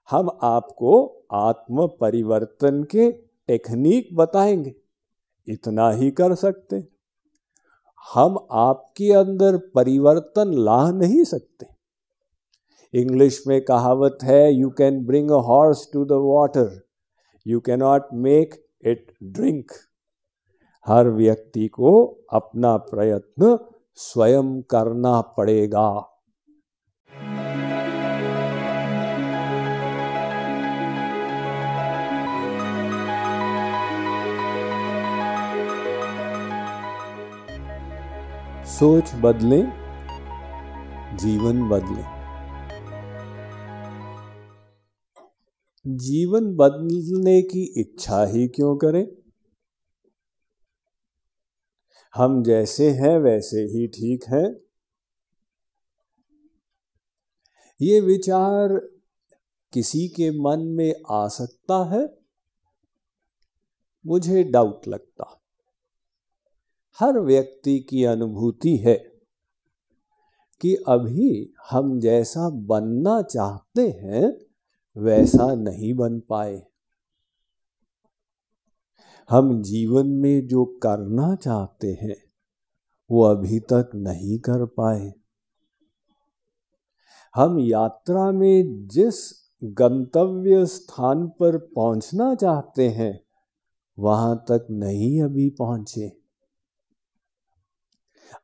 हम आपको आत्म परिवर्तन के टेक्निक बताएंगे, इतना ही कर सकते। हम आपके अंदर परिवर्तन ला नहीं सकते। इंग्लिश में कहावत है, you can bring a horse to the water, you can not make it drink. हर व्यक्ति को अपना प्रयत्न स्वयं करना पड़ेगा। सोच बदलें, जीवन बदलें। जीवन बदलने की इच्छा ही क्यों करें? हम जैसे हैं वैसे ही ठीक है। ये विचार किसी के मन में आ सकता है? मुझे डाउट लगता। हर व्यक्ति की अनुभूति है कि अभी हम जैसा बनना चाहते हैं वैसा नहीं बन पाए। हम जीवन में जो करना चाहते हैं वो अभी तक नहीं कर पाए। हम यात्रा में जिस गंतव्य स्थान पर पहुंचना चाहते हैं वहां तक नहीं अभी पहुंचे।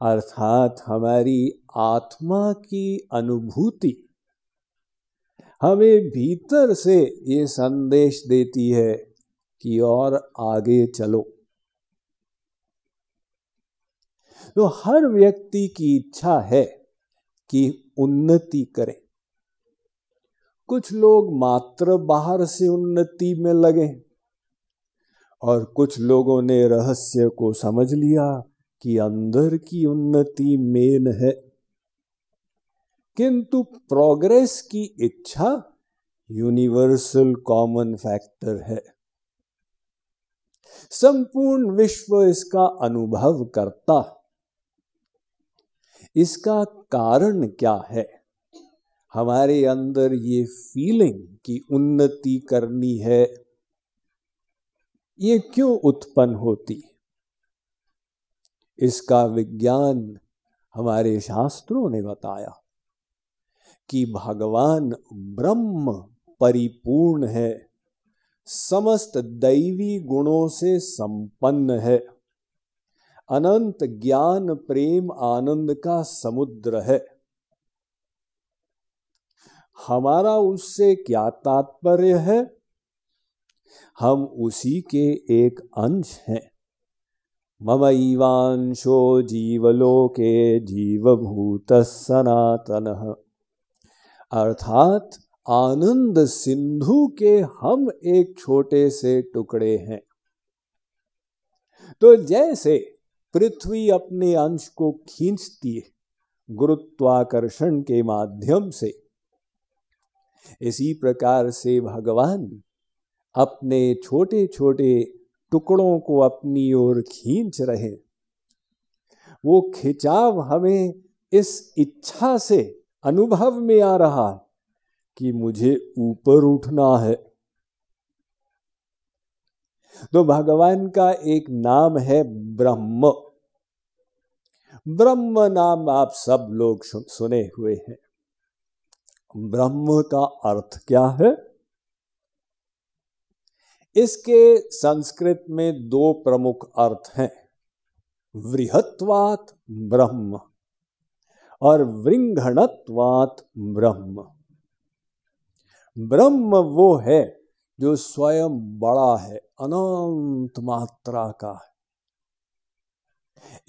अर्थात हमारी आत्मा की अनुभूति हमें भीतर से ये संदेश देती है कि और आगे चलो। तो हर व्यक्ति की इच्छा है कि उन्नति करें। कुछ लोग मात्र बाहर से उन्नति में लगे और कुछ लोगों ने रहस्य को समझ लिया कि अंदर की उन्नति मेन है। किंतु प्रोग्रेस की इच्छा यूनिवर्सल कॉमन फैक्टर है। संपूर्ण विश्व इसका अनुभव करता। इसका कारण क्या है? हमारे अंदर ये फीलिंग कि उन्नति करनी है, ये क्यों उत्पन्न होती? इसका विज्ञान हमारे शास्त्रों ने बताया कि भगवान ब्रह्म परिपूर्ण है, समस्त दैवी गुणों से संपन्न है, अनंत ज्ञान प्रेम आनंद का समुद्र है। हमारा उससे क्या तात्पर्य है? हम उसी के एक अंश हैं। ममैवांशो जीवलोके जीवभूतः सनातनः। अर्थात आनंद सिंधु के हम एक छोटे से टुकड़े हैं। तो जैसे पृथ्वी अपने अंश को खींचती है गुरुत्वाकर्षण के माध्यम से, इसी प्रकार से भगवान अपने छोटे छोटे टुकड़ों को अपनी ओर खींच रहे। वो खिंचाव हमें इस इच्छा से अनुभव में आ रहा है कि मुझे ऊपर उठना है। तो भगवान का एक नाम है ब्रह्म। ब्रह्म नाम आप सब लोग सुने हुए हैं। ब्रह्म का अर्थ क्या है? इसके संस्कृत में दो प्रमुख अर्थ हैं, वृहत्वात् ब्रह्म और वृंघणत्वात् ब्रह्म। ब्रह्म वो है जो स्वयं बड़ा है, अनंत मात्रा का है,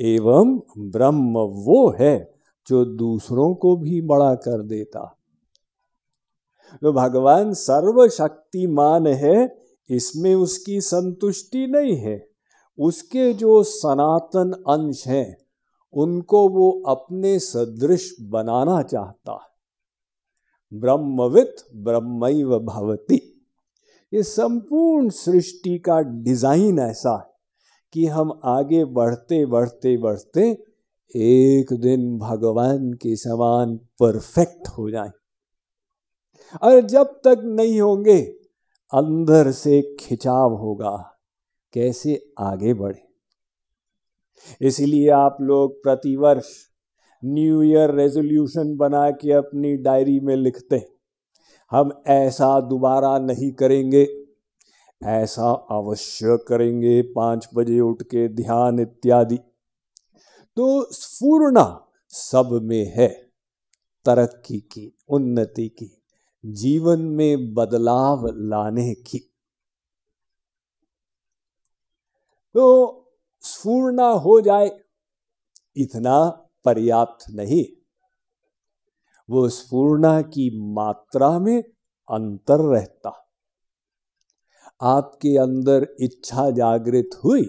एवं ब्रह्म वो है जो दूसरों को भी बड़ा कर देता। तो भगवान सर्वशक्तिमान है, इसमें उसकी संतुष्टि नहीं है। उसके जो सनातन अंश हैं उनको वो अपने सदृश बनाना चाहता है। ब्रह्मवित् ब्रह्मैव भवति। ये संपूर्ण सृष्टि का डिजाइन ऐसा है कि हम आगे बढ़ते बढ़ते बढ़ते एक दिन भगवान के समान परफेक्ट हो जाएं। और जब तक नहीं होंगे अंदर से खिंचाव होगा, कैसे आगे बढ़े। इसलिए आप लोग प्रतिवर्ष न्यू ईयर रेजोल्यूशन बना के अपनी डायरी में लिखते हैं, हम ऐसा दोबारा नहीं करेंगे, ऐसा अवश्य करेंगे, 5 बजे उठ के ध्यान इत्यादि। तो स्फूर्णा सब में है, तरक्की की, उन्नति की, जीवन में बदलाव लाने की। तो स्फूर्णा हो जाए इतना पर्याप्त नहीं, वो स्फूर्णा की मात्रा में अंतर रहता। आपके अंदर इच्छा जागृत हुई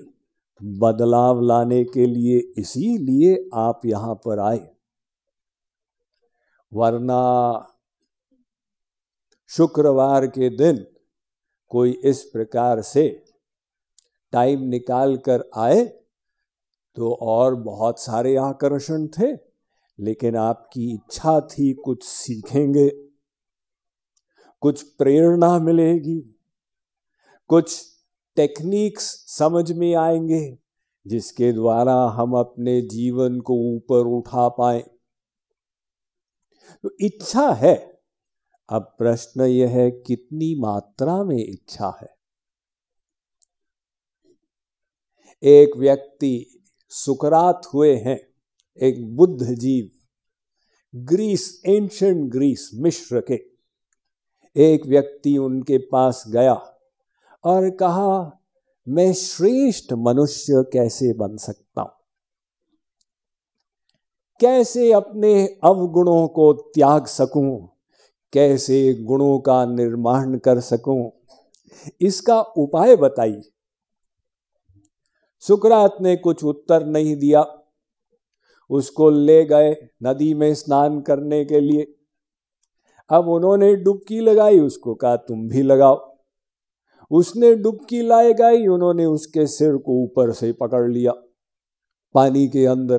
बदलाव लाने के लिए, इसीलिए आप यहां पर आए। वरना शुक्रवार के दिन कोई इस प्रकार से टाइम निकाल कर आए तो और बहुत सारे आकर्षण थे, लेकिन आपकी इच्छा थी कुछ सीखेंगे, कुछ प्रेरणा मिलेगी, कुछ टेक्निक्स समझ में आएंगे जिसके द्वारा हम अपने जीवन को ऊपर उठा पाए। तो इच्छा है, अब प्रश्न यह है कितनी मात्रा में इच्छा है। एक व्यक्ति सुकरात हुए हैं, एक बुद्ध जीव, ग्रीस, एंशिएंट ग्रीस, मिस्र के एक व्यक्ति उनके पास गया और कहा, मैं श्रेष्ठ मनुष्य कैसे बन सकता हूं, कैसे अपने अवगुणों को त्याग सकूं, कैसे गुणों का निर्माण कर सकूं, इसका उपाय बताइए। सुकरात ने कुछ उत्तर नहीं दिया, उसको ले गए नदी में स्नान करने के लिए। अब उन्होंने डुबकी लगाई, उसको कहा तुम भी लगाओ। उसने डुबकी लगाई, उन्होंने उसके सिर को ऊपर से पकड़ लिया पानी के अंदर।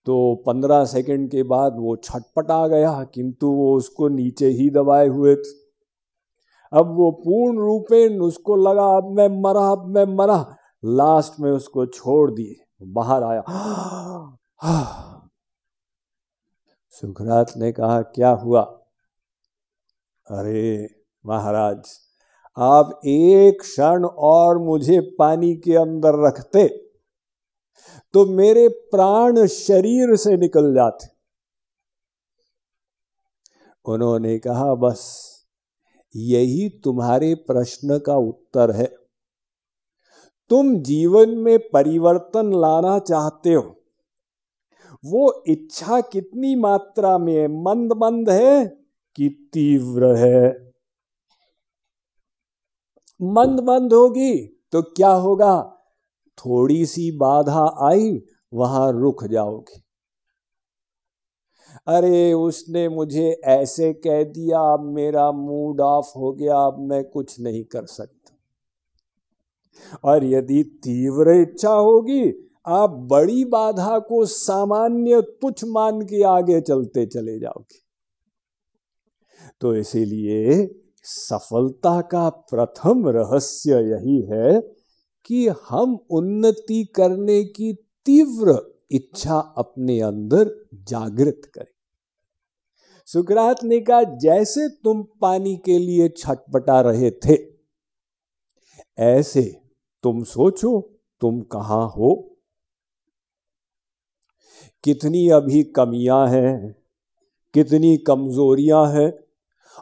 तो 15 सेकंड के बाद वो छटपटा गया, किंतु वो उसको नीचे ही दबाए हुए थे। अब वो पूर्ण रूपेण उसको लगा अब मैं मरा, अब मैं मरा। लास्ट में उसको छोड़ दिए, बाहर आया। सुकरात ने कहा क्या हुआ? अरे महाराज, आप एक क्षण और मुझे पानी के अंदर रखते तो मेरे प्राण शरीर से निकल जाते। उन्होंने कहा बस यही तुम्हारे प्रश्न का उत्तर है। तुम जीवन में परिवर्तन लाना चाहते हो, वो इच्छा कितनी मात्रा में है, मंद मंद है कि तीव्र है? मंद मंद होगी तो क्या होगा, थोड़ी सी बाधा आई वहां रुक जाओगे। अरे उसने मुझे ऐसे कह दिया, अब मेरा मूड ऑफ हो गया, अब मैं कुछ नहीं कर सकता। और यदि तीव्र इच्छा होगी, आप बड़ी बाधा को सामान्य तुच्छ मान के आगे चलते चले जाओगे। तो इसीलिए सफलता का प्रथम रहस्य यही है कि हम उन्नति करने की तीव्र इच्छा अपने अंदर जागृत करें। सुकरात ने कहा जैसे तुम पानी के लिए छटपटा रहे थे, ऐसे तुम सोचो तुम कहां हो, कितनी अभी कमियां हैं, कितनी कमजोरियां हैं,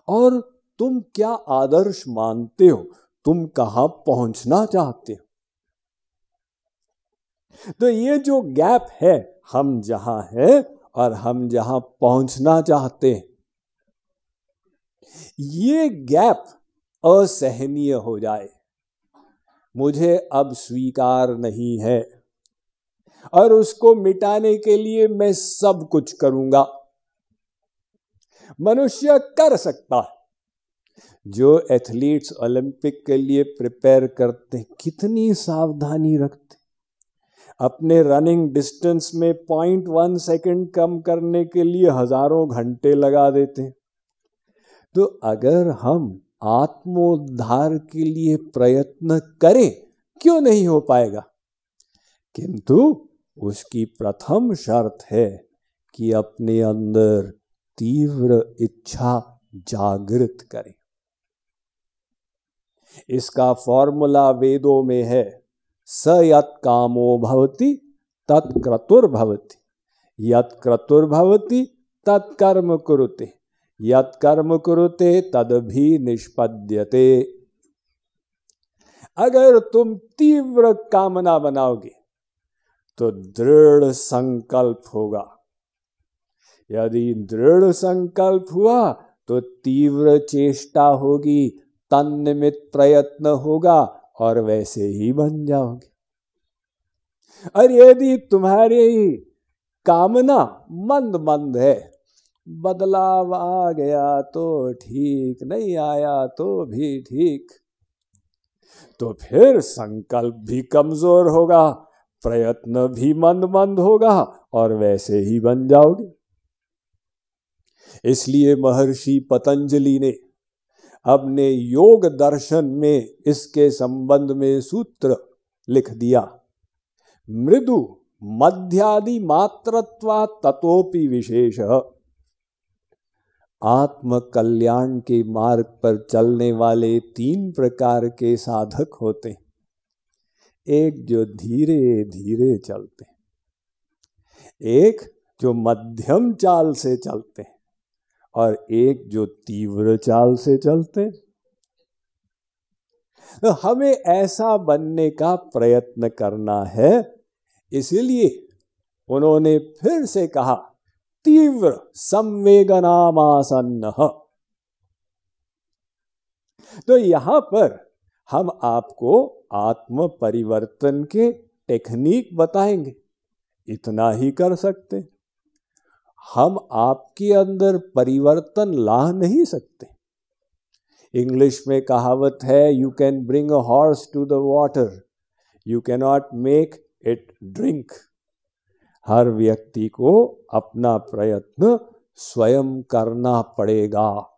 और तुम क्या आदर्श मानते हो, तुम कहां पहुंचना चाहते हो। तो ये जो गैप है, हम जहां हैं और हम जहां पहुंचना चाहते हैं, ये गैप असहनीय हो जाए, मुझे अब स्वीकार नहीं है, और उसको मिटाने के लिए मैं सब कुछ करूंगा। मनुष्य कर सकता है। जो एथलीट्स ओलंपिक के लिए प्रिपेयर करते हैं, कितनी सावधानी रखते, अपने रनिंग डिस्टेंस में 0.1 सेकंड कम करने के लिए हजारों घंटे लगा देते हैं। तो अगर हम आत्मोद्धार के लिए प्रयत्न करें, क्यों नहीं हो पाएगा? किंतु उसकी प्रथम शर्त है कि अपने अंदर तीव्र इच्छा जागृत करें। इसका फॉर्मूला वेदों में है, स यत् कामो भवति तत्क्रतुर्भवति, यत् क्रतुर्भवति तत्कर्म कुरुते, यत् कर्म कुरुते तदभि निष्पद्यते। अगर तुम तीव्र कामना बनाओगे तो दृढ़ संकल्प होगा, यदि दृढ़ संकल्प हुआ तो तीव्र चेष्टा होगी, तन्निमित प्रयत्न होगा और वैसे ही बन जाओगे। और यदि तुम्हारी कामना मंद मंद है, बदलाव आ गया तो ठीक, नहीं आया तो भी ठीक, तो फिर संकल्प भी कमजोर होगा, प्रयत्न भी मंद मंद होगा और वैसे ही बन जाओगे। इसलिए महर्षि पतंजलि ने अपने योग दर्शन में इसके संबंध में सूत्र लिख दिया, मृदु मध्यादि मात्रत्वा ततोपि विशेष। आत्म कल्याण के मार्ग पर चलने वाले 3 प्रकार के साधक होते हैं। एक जो धीरे धीरे चलते हैं, एक जो मध्यम चाल से चलते हैं और एक जो तीव्र चाल से चलते हैं। तो हमें ऐसा बनने का प्रयत्न करना है। इसीलिए उन्होंने फिर से कहा, तीव्र संवेगनामासन्न। तो यहां पर हम आपको आत्म परिवर्तन के टेक्निक बताएंगे, इतना ही कर सकते। हम आपके अंदर परिवर्तन ला नहीं सकते। इंग्लिश में कहावत है, you can bring a horse to the water, you can not make it drink. हर व्यक्ति को अपना प्रयत्न स्वयं करना पड़ेगा।